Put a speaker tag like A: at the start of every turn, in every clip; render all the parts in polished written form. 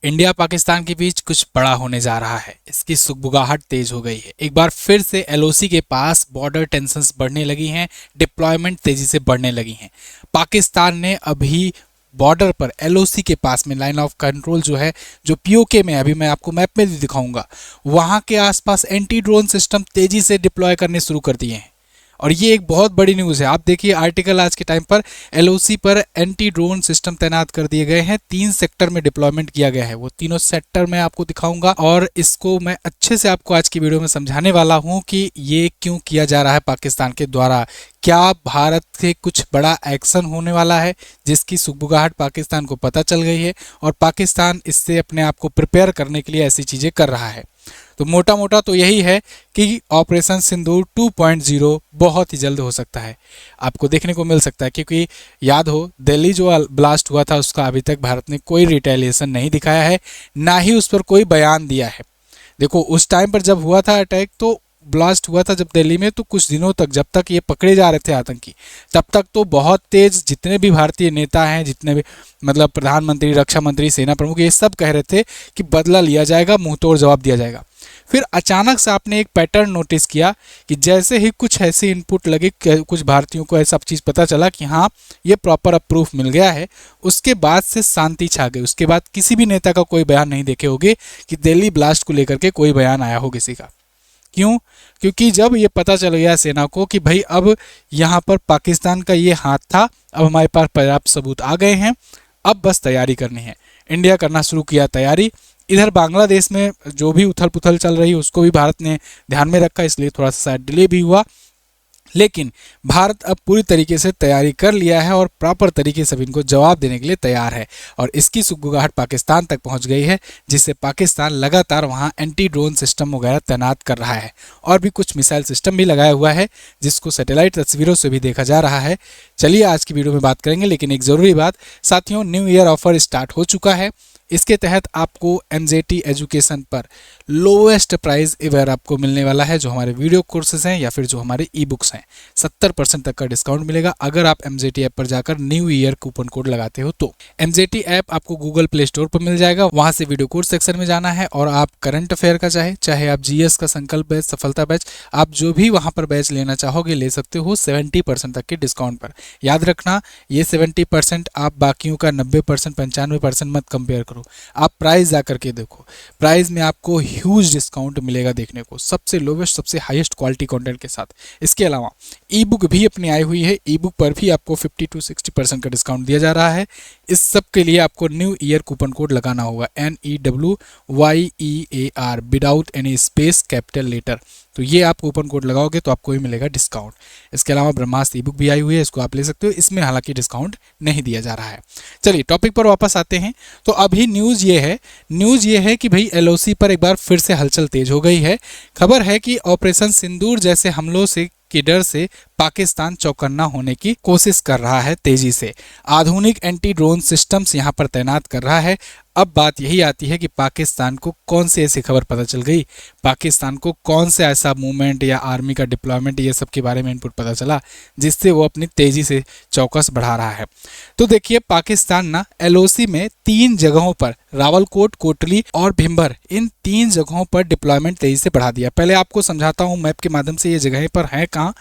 A: India Pakistan के बीच कुछ बड़ा होने जा रहा है। इसकी सुगबुगाहट तेज हो गई है। एक बार फिर से एलओसी के पास बॉर्डर टेंशंस बढ़ने लगी हैं, डिप्लॉयमेंट तेजी से बढ़ने लगी हैं। पाकिस्तान ने अभी बॉर्डर पर एलओसी के पास में लाइन ऑफ कंट्रोल जो है, जो पीओके में, अभी मैं आपको मैप में भी दिखाऊंगा, वहां के आसपास एंटी ड्रोन सिस्टम तेजी से डिप्लॉय करने शुरू कर दिए हैं। और ये एक बहुत बड़ी न्यूज़ है। आप देखिए आर्टिकल आज के टाइम पर एलओसी पर एंटी ड्रोन सिस्टम तैनात कर दिए गए हैं। 3 सेक्टर में डिप्लॉयमेंट किया गया है। वो तीनों सेक्टर मैं आपको दिखाऊंगा और इसको मैं अच्छे से आपको आज की वीडियो में समझाने वाला हूं कि ये क्यों किया जा रहा है पाकिस्तान के द्वारा। क्या भारत से कुछ बड़ा एक्शन होने वाला है जिसकी सुगबुगाहट पाकिस्तान को पता चल गई है और पाकिस्तान इससे अपने आप को प्रिपेयर करने के लिए ऐसी चीज़ें कर रहा है। तो मोटा मोटा तो यही है कि ऑपरेशन सिंदूर 2.0 बहुत ही जल्द हो सकता है, आपको देखने को मिल सकता है। क्योंकि याद हो, दिल्ली जो ब्लास्ट हुआ था उसका अभी तक भारत ने कोई रिटेलिएशन नहीं दिखाया है, ना ही उस पर कोई बयान दिया है। देखो उस टाइम पर जब हुआ था अटैक, तो ब्लास्ट हुआ था जब दिल्ली में, तो कुछ दिनों तक जब तक ये पकड़े जा रहे थे आतंकी, तब तक तो बहुत तेज जितने भी भारतीय नेता हैं, जितने भी मतलब प्रधानमंत्री, रक्षा मंत्री, सेना प्रमुख, ये सब कह रहे थे कि बदला लिया जाएगा, मुंह तोड़ जवाब दिया जाएगा। फिर अचानक से आपने एक पैटर्न नोटिस किया कि जैसे ही कुछ ऐसी इनपुट लगे, कुछ भारतीयों को ऐसा चीज़ पता चला कि हाँ ये प्रॉपर अब प्रूफ मिल गया है, उसके बाद से शांति छा गई। उसके बाद किसी भी नेता का कोई बयान नहीं देखे होंगे कि दिल्ली ब्लास्ट को लेकर के कोई बयान आया हो किसी का। क्यों? क्योंकि जब ये पता चल गया सेना को कि भाई अब यहाँ पर पाकिस्तान का ये हाथ था, अब हमारे पास पर्याप्त सबूत आ गए हैं, अब बस तैयारी करनी है। इंडिया करना शुरू किया तैयारी। इधर बांग्लादेश में जो भी उथल पुथल चल रही है उसको भी भारत ने ध्यान में रखा, इसलिए थोड़ा सा शायद डिले भी हुआ। लेकिन भारत अब पूरी तरीके से तैयारी कर लिया है और प्रॉपर तरीके से इनको जवाब देने के लिए तैयार है। और इसकी सुगबुगाहट पाकिस्तान तक पहुंच गई है, जिससे पाकिस्तान लगातार वहां एंटी ड्रोन सिस्टम वगैरह तैनात कर रहा है और भी कुछ मिसाइल सिस्टम भी लगाया हुआ है, जिसको सैटेलाइट तस्वीरों से भी देखा जा रहा है। चलिए आज की वीडियो में बात करेंगे। लेकिन एक ज़रूरी बात साथियों, न्यू ईयर ऑफर स्टार्ट हो चुका है। इसके तहत आपको एमजेटी एजुकेशन पर लोवेस्ट प्राइस एवर आपको मिलने वाला है। जो हमारे वीडियो कोर्सेज हैं या फिर जो हमारे ई बुक्स हैं, 70% तक का डिस्काउंट मिलेगा अगर आप एमजेटी ऐप पर जाकर न्यू ईयर कूपन कोड लगाते हो। तो एमजेटी ऐप आपको गूगल प्ले स्टोर पर मिल जाएगा, वहां से वीडियो कोर्स सेक्शन में जाना है और आप करंट अफेयर का चाहे आप जीएस का संकल्प बैच, सफलता बैच, आप जो भी वहां पर बैच लेना चाहोगे ले सकते हो 70% तक के डिस्काउंट पर। याद रखना, ये 70% आप बाकियों का 90%, 95% मत कंपेयर करो। आप प्राइस जा करके देखो, प्राइस में आपको ह्यूज डिस्काउंट मिलेगा देखने को, सबसे लोवेस्ट, सबसे हाईएस्ट क्वालिटी कंटेंट के साथ। इसके अलावा ई बुक भी अपनी आई हुई है, ई बुक पर भी आपको 50 to 60% का डिस्काउंट दिया जा रहा है। इस सब के लिए आपको न्यू ईयर कूपन कोड लगाना होगा, NEWYEAR without any space capital letter. तो ये आप कूपन कोड लगाओगे तो आपको ही मिलेगा डिस्काउंट। इसके अलावा ब्रह्मास्त्र ई बुक भी आई हुई है, इसको आप ले सकते हो, इसमें हालांकि डिस्काउंट नहीं दिया जा रहा है। चलिए टॉपिक पर वापस आते हैं। तो अभी न्यूज़ ये है कि भाई एलओसी पर एक बार फिर से हलचल तेज हो गई है। खबर है कि ऑपरेशन सिंदूर जैसे हमलों से के डर से पाकिस्तान चौकन्ना होने की कोशिश कर रहा है, तेजी से आधुनिक एंटी ड्रोन सिस्टम्स यहां पर तैनात कर रहा है। अब बात यही आती है कि पाकिस्तान को कौन सी ऐसी खबर पता चल गई, पाकिस्तान को कौन से ऐसा मूवमेंट या आर्मी का डिप्लॉयमेंट, ये सब के बारे में इनपुट पता चला जिससे वो अपनी तेजी से चौकस बढ़ा रहा है। तो देखिए पाकिस्तान ना एलओसी में 3 जगहों पर, रावलकोट, कोटली और भिम्बर, इन 3 जगहों पर डिप्लॉयमेंट तेजी से बढ़ा दिया। पहले आपको समझाता हूँ मैप के माध्यम से ये जगहें पर हैं कहाँ।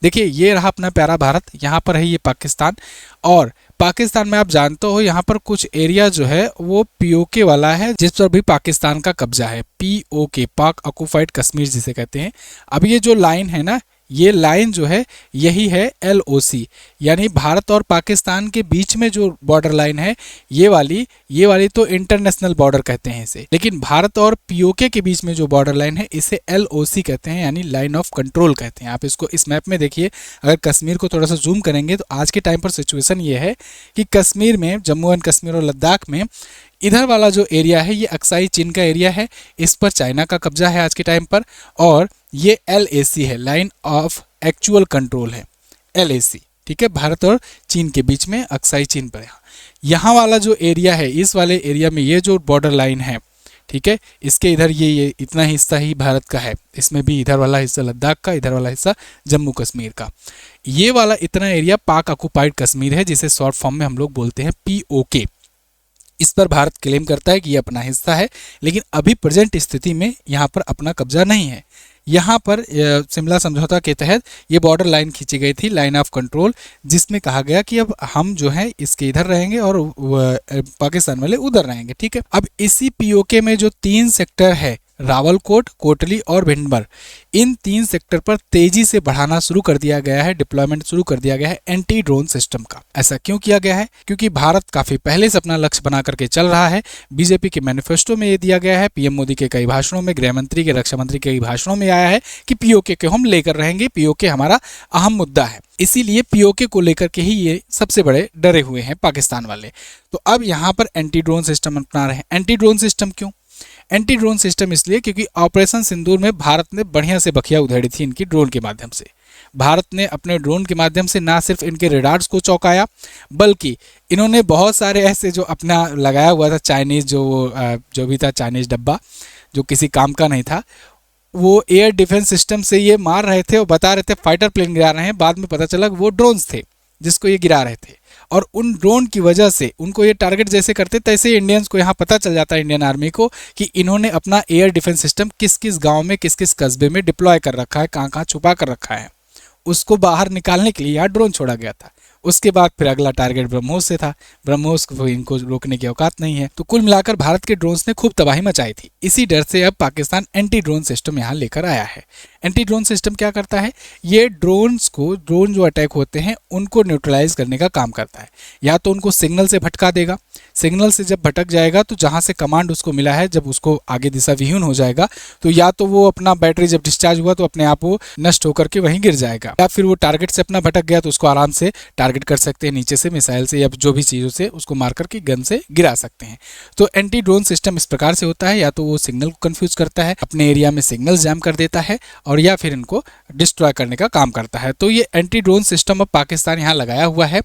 A: देखिए ये रहा अपना प्यारा भारत, यहाँ पर है ये पाकिस्तान। और पाकिस्तान में आप जानते हो यहाँ पर कुछ एरिया जो है वो पीओके वाला है, जिस पर भी पाकिस्तान का कब्जा है। पीओके, पाक ऑक्युपाइड कश्मीर जिसे कहते हैं। अब ये जो लाइन है ना, ये लाइन जो है यही है एलओसी, यानी भारत और पाकिस्तान के बीच में जो बॉर्डर लाइन है, ये वाली तो इंटरनेशनल बॉर्डर कहते हैं इसे। लेकिन भारत और पीओके के बीच में जो बॉर्डर लाइन है इसे एलओसी कहते हैं, यानी लाइन ऑफ कंट्रोल कहते हैं। आप इसको इस मैप में देखिए, अगर कश्मीर को थोड़ा सा जूम करेंगे तो आज के टाइम पर सिचुएशन ये है कि कश्मीर में, जम्मू एंड कश्मीर और लद्दाख में, इधर वाला जो एरिया है ये अक्साई चीन का एरिया है, इस पर चाइना का कब्जा है आज के टाइम पर। और ये LAC है, लाइन ऑफ एक्चुअल कंट्रोल है, LAC, ठीक है, भारत और चीन के बीच में, अक्साई चीन पर। यहाँ वाला जो एरिया है, इस वाले एरिया में ये जो बॉर्डर लाइन है, ठीक है, इसके इधर ये इतना हिस्सा ही भारत का है, इसमें भी इधर वाला हिस्सा लद्दाख का, इधर वाला हिस्सा जम्मू कश्मीर का। ये वाला इतना एरिया पाक ऑक्युपाइड कश्मीर है, जिसे शॉर्ट फॉर्म में हम लोग बोलते हैं POK। इस पर भारत क्लेम करता है कि ये अपना हिस्सा है, लेकिन अभी प्रेजेंट स्थिति में यहाँ पर अपना कब्जा नहीं है। यहाँ पर शिमला समझौता के तहत ये बॉर्डर लाइन खींची गई थी, लाइन ऑफ कंट्रोल, जिसमें कहा गया कि अब हम जो है इसके इधर रहेंगे और पाकिस्तान वाले उधर रहेंगे। ठीक है, अब इसी पीओके में जो 3 सेक्टर है, रावलकोट, कोटली और भिंडबर, इन 3 सेक्टर पर तेजी से बढ़ाना शुरू कर दिया गया है, डिप्लॉयमेंट शुरू कर दिया गया है एंटी ड्रोन सिस्टम का। ऐसा क्यों किया गया है? क्योंकि भारत काफी पहले से अपना लक्ष्य बना करके चल रहा है। बीजेपी के मैनिफेस्टो में ये दिया गया है, पीएम मोदी के कई भाषणों में, गृह मंत्री के, रक्षा मंत्री के कई भाषणों में आया है कि पीओके को हम लेकर रहेंगे, पीओके हमारा अहम मुद्दा है। इसीलिए पीओके को लेकर के ही ये सबसे बड़े डरे हुए हैं पाकिस्तान वाले। तो अब यहाँ पर एंटी ड्रोन सिस्टम अपना रहे हैं। एंटी ड्रोन सिस्टम क्यों? एंटी ड्रोन सिस्टम इसलिए क्योंकि ऑपरेशन सिंदूर में भारत ने बढ़िया से बखिया उधेड़ी थी इनकी ड्रोन के माध्यम से। भारत ने अपने ड्रोन के माध्यम से ना सिर्फ इनके रेडार्स को चौंकाया, बल्कि इन्होंने बहुत सारे ऐसे जो अपना लगाया हुआ था चाइनीज जो भी था चाइनीज डब्बा जो किसी काम का नहीं था, वो एयर डिफेंस सिस्टम से ये मार रहे थे और बता रहे थे फाइटर प्लेन गिरा रहे हैं। बाद में पता चला वो ड्रोन्स थे जिसको ये गिरा रहे थे, और उन ड्रोन की वजह से उनको ये टारगेट जैसे करते तैसे इंडियंस को यहाँ पता चल जाता है, इंडियन आर्मी को, कि इन्होंने अपना एयर डिफेंस सिस्टम किस किस गांव में, किस किस कस्बे में डिप्लॉय कर रखा है, कहाँ कहाँ छुपा कर रखा है। उसको बाहर निकालने के लिए यहाँ ड्रोन छोड़ा गया था। उसके बाद फिर अगला टारगेट ब्रह्मोस से था, ब्रह्मोस को इनको रोकने की औकात नहीं है। तो कुल मिलाकर भारत के ड्रोन्स ने खूब तबाही मचाई थी। इसी डर से अब पाकिस्तान एंटी ड्रोन सिस्टम यहाँ लेकर आया है। एंटी ड्रोन सिस्टम क्या करता है? ये ड्रोन जो अटैक होते हैं उनको न्यूट्रलाइज करने का काम करता है। या तो उनको सिग्नल से भटका देगा, सिग्नल से जब भटक जाएगा तो जहाँ से कमांड उसको मिला है, जब उसको आगे दिशा विहीन हो जाएगा तो या तो वो अपना बैटरी जब डिस्चार्ज हुआ तो अपने आप वो नष्ट होकर के वहीं गिर जाएगा, या फिर वो टारगेट से अपना भटक गया तो उसको आराम से टारगेट कर सकते हैं, नीचे से मिसाइल से या जो भी चीज़ों से उसको मार करके गन से गिरा सकते हैं। तो एंटी ड्रोन सिस्टम इस प्रकार से होता है, या तो वो सिग्नल को कंफ्यूज करता है, अपने एरिया में सिग्नल जैम कर देता है, और या फिर इनको डिस्ट्रॉय करने का काम करता है। तो ये एंटी ड्रोन सिस्टम अब पाकिस्तान यहाँ लगाया हुआ है।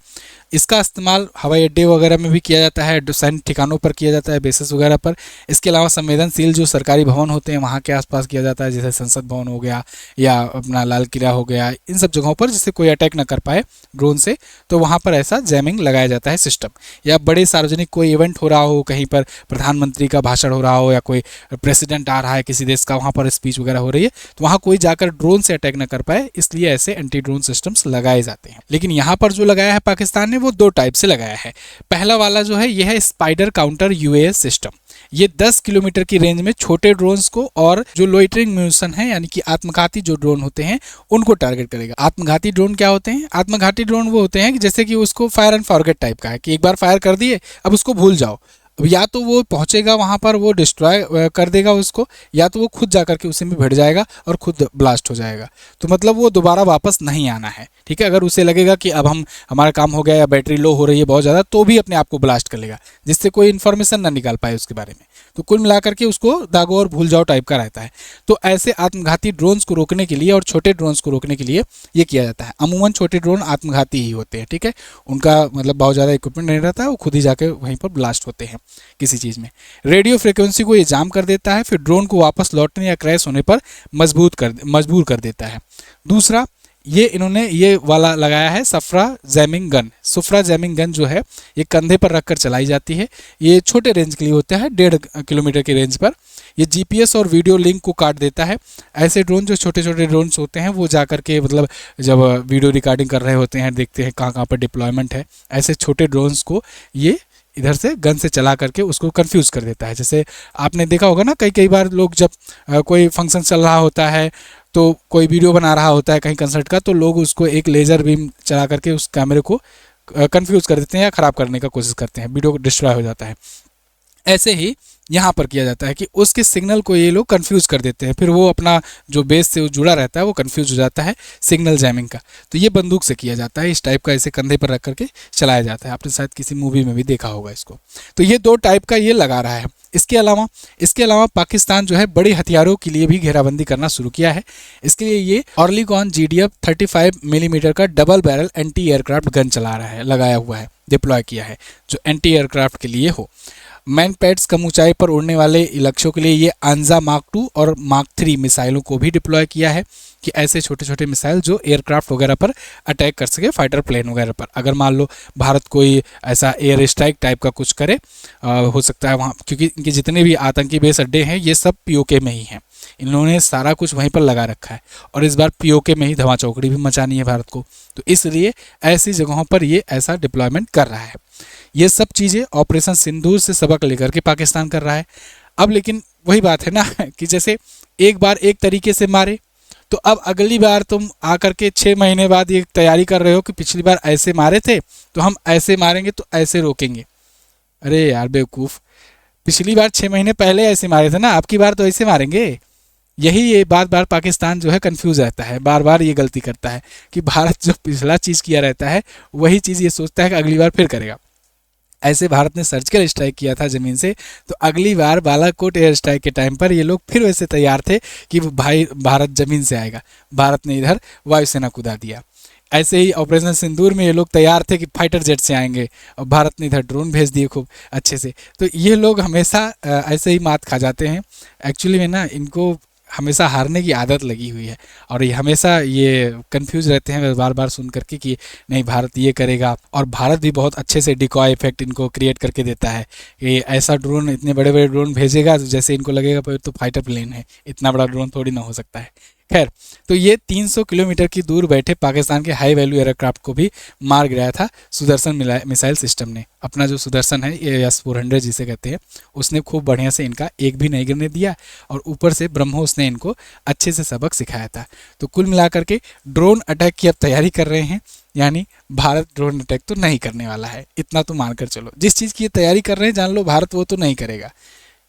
A: इसका इस्तेमाल हवाई अड्डे वगैरह में भी किया जाता है, सैन्य ठिकानों पर किया जाता है, बेसिस वगैरह पर। इसके अलावा संवेदनशील जो सरकारी भवन होते हैं वहाँ के आसपास किया जाता है, जैसे संसद भवन हो गया या अपना लाल किला हो गया, इन सब जगहों पर जिससे कोई अटैक ना कर पाए ड्रोन से, तो वहाँ पर ऐसा जैमिंग लगाया जाता है सिस्टम। या बड़े सार्वजनिक कोई इवेंट हो रहा हो, कहीं पर प्रधानमंत्री का भाषण हो रहा हो या कोई प्रेसिडेंट आ रहा है किसी देश का, वहाँ पर स्पीच वगैरह हो रही है, तो वहाँ कोई जाकर ड्रोन से अटैक ना कर पाए, इसलिए ऐसे एंटी ड्रोन सिस्टम्स लगाए जाते हैं। लेकिन यहाँ पर जो लगाया है पाकिस्तान ने वो 2 टाइप से लगाया है। पहला वाला जो है यह है स्पाइडर काउंटर यूएस सिस्टम। ये 10 किलोमीटर की रेंज में छोटे ड्रोन्स को और जो लोइटरिंग म्यूनिशन है यानी कि आत्मघाती जो ड्रोन होते हैं उनको टारगेट करेगा। आत्मघाती ड्रोन क्या होते हैं? आत्मघाती ड्रोन वो होते हैं कि जैसे कि उसको फायर एंड फॉरगेट टाइप का है कि एक बार फायर कर दिए अब उसको भूल जाओ। या तो वो पहुंचेगा वहां पर वो डिस्ट्रॉय कर देगा उसको, या तो वो खुद जाकर के उसी में भिड़ जाएगा और खुद ब्लास्ट हो जाएगा। तो मतलब वो दोबारा वापस नहीं आना है। ठीक है, अगर उसे लगेगा कि अब हमारा काम हो गया या बैटरी लो हो रही है बहुत ज़्यादा, तो भी अपने आप को ब्लास्ट कर लेगा जिससे कोई इन्फॉर्मेशन ना निकाल पाए उसके बारे में। तो कुल मिलाकर के उसको दागो और भूल जाओ टाइप का रहता है। तो ऐसे आत्मघाती ड्रोन्स को रोकने के लिए और छोटे ड्रोन्स को रोकने के लिए ये किया जाता है। अमूमन छोटे ड्रोन आत्मघाती ही होते हैं। ठीक है, उनका मतलब बहुत ज़्यादा इक्विपमेंट नहीं रहता है, वो खुद ही जाके वहीं पर ब्लास्ट होते हैं किसी चीज़ में। रेडियो फ्रिक्वेंसी को ये जाम कर देता है, फिर ड्रोन को वापस लौटने या क्रैश होने पर मजबूर कर देता है। दूसरा, ये इन्होंने ये वाला लगाया है सफ्रा जैमिंग गन। सुफ्रा जैमिंग गन जो है ये कंधे पर रखकर चलाई जाती है। ये छोटे रेंज के लिए होता है, 1.5 किलोमीटर की रेंज पर। ये जीपीएस और वीडियो लिंक को काट देता है। ऐसे ड्रोन जो छोटे छोटे ड्रोन्स होते हैं वो जा करके मतलब जब वीडियो रिकॉर्डिंग कर रहे होते हैं, देखते हैं कहाँ कहाँ पर डिप्लॉयमेंट है, ऐसे छोटे ड्रोन्स को ये इधर से गन से चला करके उसको कंफ्यूज कर देता है। जैसे आपने देखा होगा ना, कई बार लोग जब कोई फंक्शन चल रहा होता है तो कोई वीडियो बना रहा होता है कहीं कंसर्ट का, तो लोग उसको एक लेज़र बीम चला करके उस कैमरे को कंफ्यूज कर देते हैं या ख़राब करने का कोशिश करते हैं, वीडियो डिस्ट्रॉय हो जाता है। ऐसे ही यहाँ पर किया जाता है कि उसके सिग्नल को ये लोग कंफ्यूज कर देते हैं, फिर वो अपना जो बेस से जुड़ा रहता है वो कंफ्यूज हो जाता है सिग्नल जैमिंग का। तो ये बंदूक से किया जाता है, इस टाइप का इसे कंधे पर रख करके चलाया जाता है। आपने शायद किसी मूवी में भी देखा होगा इसको। तो ये 2 टाइप का ये लगा रहा है। इसके अलावा पाकिस्तान जो है बड़े हथियारों के लिए भी घेराबंदी करना शुरू किया है। इसके लिए ये ऑर्लिकॉन GDF 35 मिलीमीटर का double barrel anti aircraft gun चला रहा है, लगाया हुआ है, डिप्लॉय किया है, जो एंटी एयरक्राफ्ट के लिए हो। मैन पैड्स कम ऊंचाई पर उड़ने वाले लक्ष्यों के लिए ये आंजा मार्क 2 और मार्क 3 मिसाइलों को भी डिप्लॉय किया है कि ऐसे छोटे छोटे मिसाइल जो एयरक्राफ्ट वगैरह पर अटैक कर सके, फाइटर प्लेन वगैरह पर। अगर मान लो भारत कोई ऐसा एयर स्ट्राइक टाइप का कुछ करे, हो सकता है वहाँ, क्योंकि इनके जितने भी आतंकी बेस अड्डे हैं ये सब पीओके में ही हैं, इन्होंने सारा कुछ वहीं पर लगा रखा है और इस बार पीओके में ही धमा चौकड़ी भी मचानी है भारत को, तो इसलिए ऐसी जगहों पर ये ऐसा डिप्लॉयमेंट कर रहा है। ये सब चीज़ें ऑपरेशन सिंदूर से सबक लेकर के पाकिस्तान कर रहा है। अब लेकिन वही बात है ना कि जैसे एक बार एक तरीके से मारे तो अब अगली बार तुम आकर के 6 महीने बाद ये तैयारी कर रहे हो कि पिछली बार ऐसे मारे थे तो हम ऐसे मारेंगे तो ऐसे रोकेंगे। अरे यार बेवकूफ़, पिछली बार 6 महीने पहले ऐसे मारे थे ना, अब की बार तो ऐसे मारेंगे। यही ये बार बार पाकिस्तान जो है कंफ्यूज रहता है, बार बार ये गलती करता है कि भारत जो पिछला चीज़ किया रहता है वही चीज़ ये सोचता है कि अगली बार फिर करेगा। ऐसे भारत ने सर्जिकल स्ट्राइक किया था ज़मीन से, तो अगली बार बालाकोट एयर स्ट्राइक के टाइम पर ये लोग फिर वैसे तैयार थे कि भाई भारत ज़मीन से आएगा, भारत ने इधर वायुसेना कुदा दिया। ऐसे ही ऑपरेशन सिंदूर में ये लोग तैयार थे कि फाइटर जेट से आएंगे और भारत ने इधर ड्रोन भेज दिए खूब अच्छे से। तो ये लोग हमेशा ऐसे ही मात खा जाते हैं। एक्चुअली में ना इनको हमेशा हारने की आदत लगी हुई है और ये हमेशा ये कंफ्यूज रहते हैं बार बार सुन करके कि नहीं भारत ये करेगा, और भारत भी बहुत अच्छे से डिकॉय इफेक्ट इनको क्रिएट करके देता है कि ऐसा ड्रोन, इतने बड़े बड़े ड्रोन भेजेगा तो जैसे इनको लगेगा पर तो फाइटर प्लेन है, इतना बड़ा ड्रोन थोड़ी ना हो सकता है। खैर, तो ये 300 किलोमीटर की दूर बैठे पाकिस्तान के हाई वैल्यू एयरक्राफ्ट को भी मार गिराया था सुदर्शन मिसाइल सिस्टम ने। अपना जो सुदर्शन है ये S-400 जिसे कहते हैं, उसने खूब बढ़िया से इनका एक भी नहीं गिरने दिया और ऊपर से ब्रह्मोस ने इनको अच्छे से सबक सिखाया था। तो कुल मिलाकर के ड्रोन अटैक की अब तैयारी कर रहे हैं, यानी भारत ड्रोन अटैक तो नहीं करने वाला है, इतना तो मानकर चलो। जिस चीज़ की तैयारी कर रहे हैं जान लो भारत वो तो नहीं करेगा।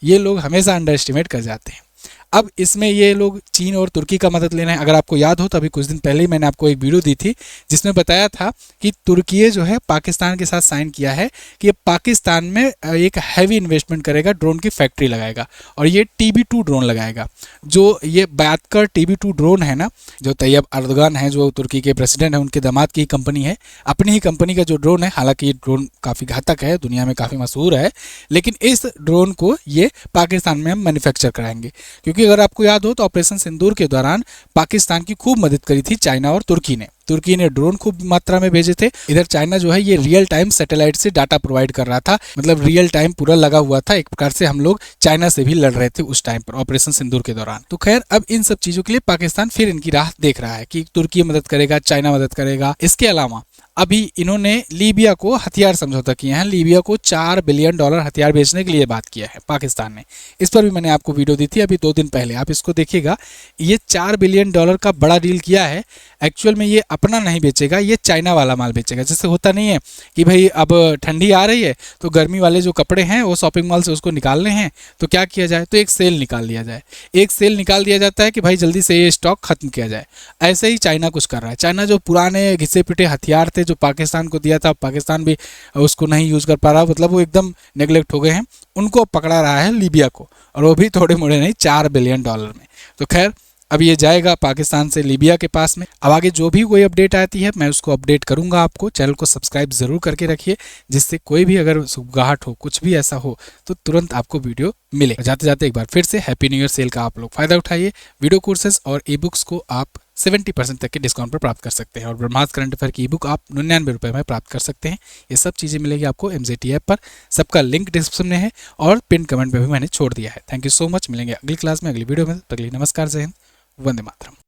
A: ये लोग हमेशा अंडर एस्टिमेट कर जाते हैं। अब इसमें ये लोग चीन और तुर्की का मदद ले रहे हैं। अगर आपको याद हो तो अभी कुछ दिन पहले ही मैंने आपको एक वीडियो दी थी जिसमें बताया था कि तुर्की जो है पाकिस्तान के साथ साइन किया है कि ये पाकिस्तान में एक हैवी इन्वेस्टमेंट करेगा, ड्रोन की फैक्ट्री लगाएगा और ये TB2 ड्रोन लगाएगा। जो ये बातकर TB2 ड्रोन है ना, जो तैयब अर्दगान है जो तुर्की के प्रेसिडेंट है, उनके दामाद की कंपनी है, अपनी ही कंपनी का जो ड्रोन है। हालांकि ये ड्रोन काफ़ी घातक है, दुनिया में काफ़ी मशहूर है, लेकिन इस ड्रोन को ये पाकिस्तान में हम मैन्युफैक्चर कराएंगे। क्योंकि अगर आपको याद हो तो ऑपरेशन सिंदूर के दौरान पाकिस्तान की खूब मदद करी थी चाइना और तुर्की ने। तुर्की ने ड्रोन खूब मात्रा में भेजे थे, इधर चाइना जो है ये रियल टाइम सैटेलाइट से डाटा प्रोवाइड कर रहा था, मतलब रियल टाइम पूरा लगा हुआ था। एक प्रकार से हम लोग चाइना से भी लड़ रहे थे उस टाइम पर ऑपरेशन सिंदूर के दौरान। तो खैर, अब इन सब चीज़ों के लिए पाकिस्तान फिर इनकी राह देख रहा है कि तुर्की मदद करेगा, चाइना मदद करेगा। इसके अलावा अभी इन्होंने लीबिया को हथियार समझौता किया है, लीबिया को $4 बिलियन हथियार बेचने के लिए बात किया है पाकिस्तान ने। इस पर भी मैंने आपको वीडियो दी थी अभी 2 दिन पहले, आप इसको देखिएगा। ये $4 बिलियन का बड़ा डील किया है। एक्चुअल में ये अपना नहीं बेचेगा, ये चाइना वाला माल बेचेगा। जैसे होता नहीं है कि भाई अब ठंडी आ रही है तो गर्मी वाले जो कपड़े हैं वो शॉपिंग मॉल से उसको निकालने हैं, तो क्या किया जाए, तो एक सेल निकाल लिया जाए। एक सेल निकाल दिया जाता है कि भाई जल्दी से ये स्टॉक खत्म किया जाए। ऐसे ही चाइना कुछ कर रहा है। चाइना जो पुराने घिसे पिटे हथियार थे जो पाकिस्तान को दिया था, पाकिस्तान भी उसको नहीं यूज़ कर पा रहा, मतलब वो एकदम नेगलेक्ट हो गए हैं, उनको पकड़ा रहा है लीबिया को, और वो भी थोड़े मोड़े नहीं, $4 बिलियन में। तो खैर, अब ये जाएगा पाकिस्तान से लीबिया के पास में। अब आगे जो भी कोई अपडेट आती है मैं उसको अपडेट करूंगा आपको। चैनल को सब्सक्राइब ज़रूर करके रखिए, जिससे कोई भी अगर सुगबुगाहट हो, कुछ भी ऐसा हो तो तुरंत आपको वीडियो मिले। जाते जाते एक बार फिर से हैप्पी न्यू ईयर सेल का आप लोग फ़ायदा उठाइए। वीडियो कोर्सेज और ई बुक्स को आप 70% तक के डिस्काउंट पर प्राप्त कर सकते हैं और ब्रह्मास्त्र करंट अफेयर की ई बुक आप 99 रुपये में प्राप्त कर सकते हैं। ये सब चीज़ें मिलेगी आपको MZT ऐप पर, सबका लिंक डिस्क्रिप्शन में है और पिन कमेंट में भी मैंने छोड़ दिया है। Thank you so much. मिलेंगे अगली क्लास में, अगली वीडियो में। तब तक के लिए नमस्कार, जय हिंद, वंदे मातरम।